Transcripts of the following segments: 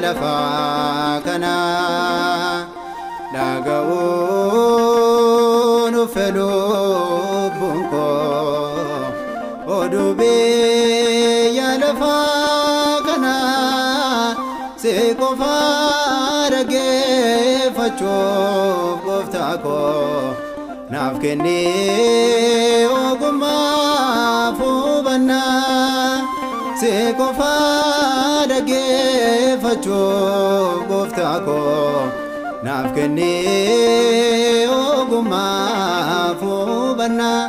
lafa kana dhaga'uu nu fedhu bunko oduu biyya lafa kana si qofa dhaggeeffachuuf gooftaa koo naaf kennii ogummaa fi hubannaa si qofa dhaggeeffachuuf gooftaa koo naaf kennii ogummaa fi hubannaa.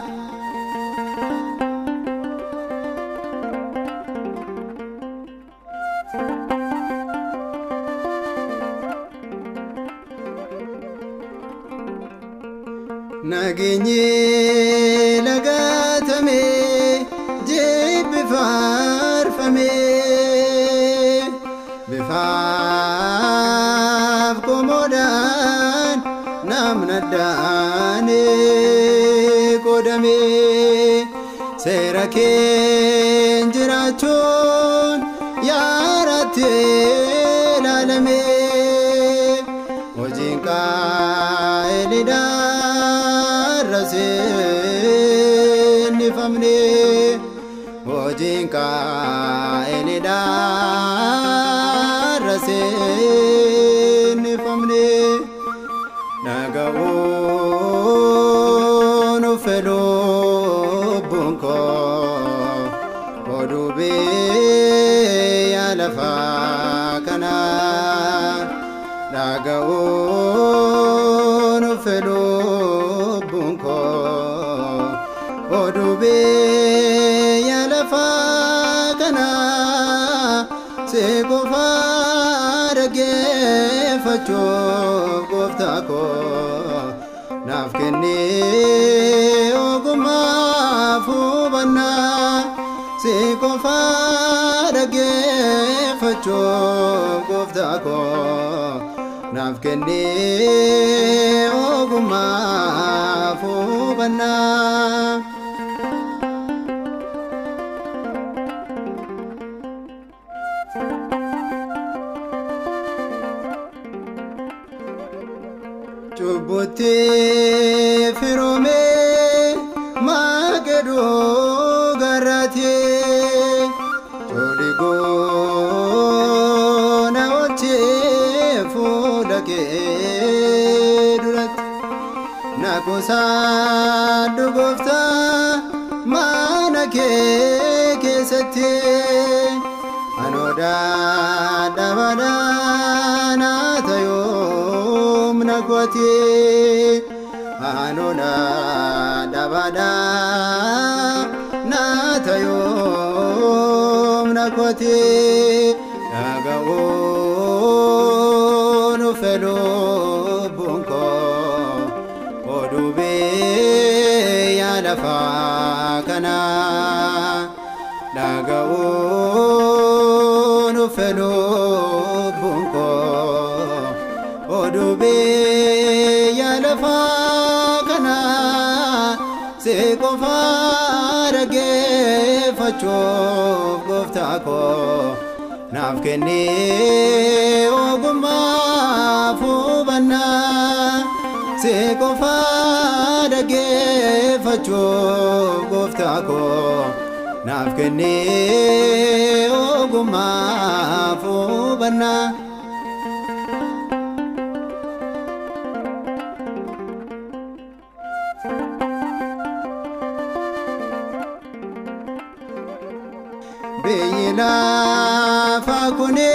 Nageenyi lagatame jibbi faarfame bifaaf komoodhaan namna daane qoodame seera keen jiraachuun yaaraatti ilaalame hojiin qaa'elidhaa Rasen famne hojiin qaa'elidhaa rasen famne dhaga'uu nu fedhu bunko oduu biyya lafa kana dhaga'uu nu fedhu bunko oduu biyya lafa kana si qofa dhaggeeffachuuf gooftaa koo naaf kennii ogummaa fi hubannaa si qofa dhaggeeffachuuf gooftaa koo naaf kennii ogummaa fi hubannaa. Chubbutti firome magedo garate toligo na oche fulake durat na kosa dugofta manake kesate anoda dabada na tayo nakwati anona dabada natayo nakwati dhaga'uu nu fedhu bunko oduu biyya lafa kana dhaga'uu nu fedhu bunko oduu biyya lafa kana si qofa dhaggeeffachuuf gooftaa koo naaf kennii ogummaa fi hubannaa si qofa dhaggeeffachuuf gooftaa koo naaf kennii ogummaa fi hubannaa. Biyyi lafa kuni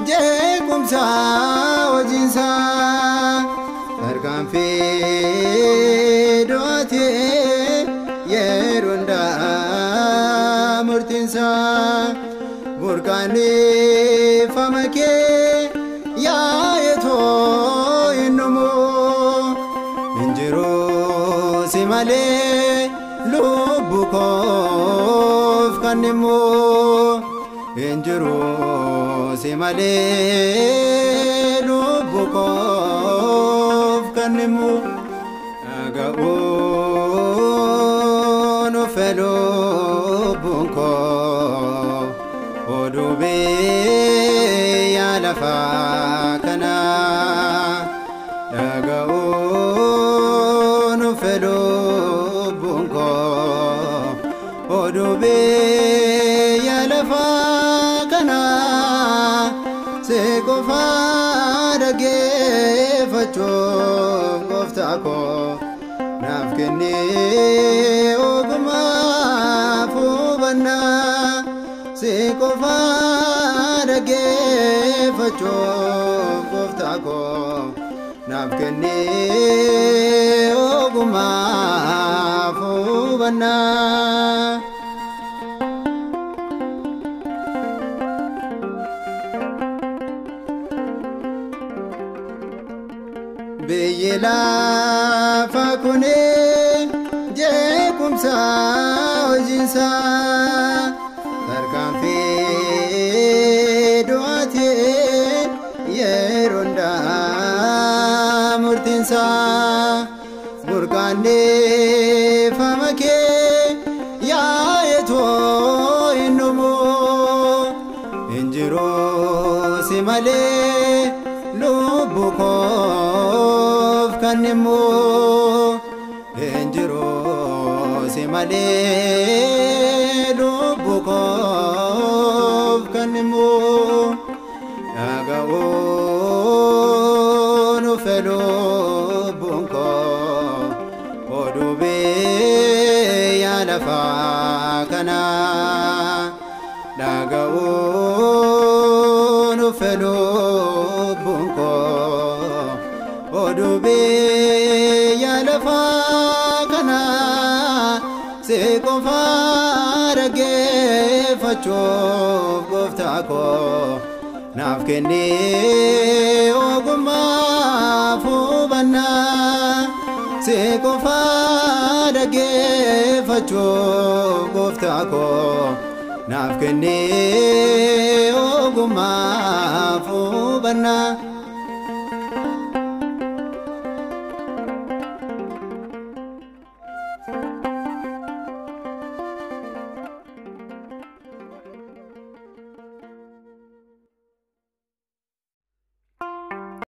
jeequmsa hojiinsa tarkaanfii du'aatee yeroo hundaa murtiinsa burqaaneffama kee yaa'etoo hin dhumu hin jiru si malee lubbu koof kan himu hin jiru si malee lubbu koof kan himu dhaga'uu nu fedhu bunko oduu biyya lafa kana dhaga'uun fedhu bunko oduu biyya lafa kana si qofa dhaggeeffachuuf gooftaa koo naaf kennee ogummaa fi hubannaa si qofa dhaggeeffachuuf gooftaa koo naaf kennee ogummaa fi hubannaa. biyyi lafa kuni jeequmsa hojiinsaa tarkaanfii du'aatiin yeroo hundaa murtiinsaa burqaanneeffama kee yaa'etoo hin dhumu hin jiru si malee lubbu koof kan himu hin jiru si malee lubbu koof kan himu dhaga'uun fedhu lubbuun koo oduu biyya lafa kana dhaga'uun fedhu lubbuun koo oduu biyya lafa kana si qofa dhaggeeffachuuf gooftaa koo naaf kennee ogummaa fi hubannaa si qofa dhaggeeffachuuf gooftaa koo naaf kennee ogummaa fi hubannaa.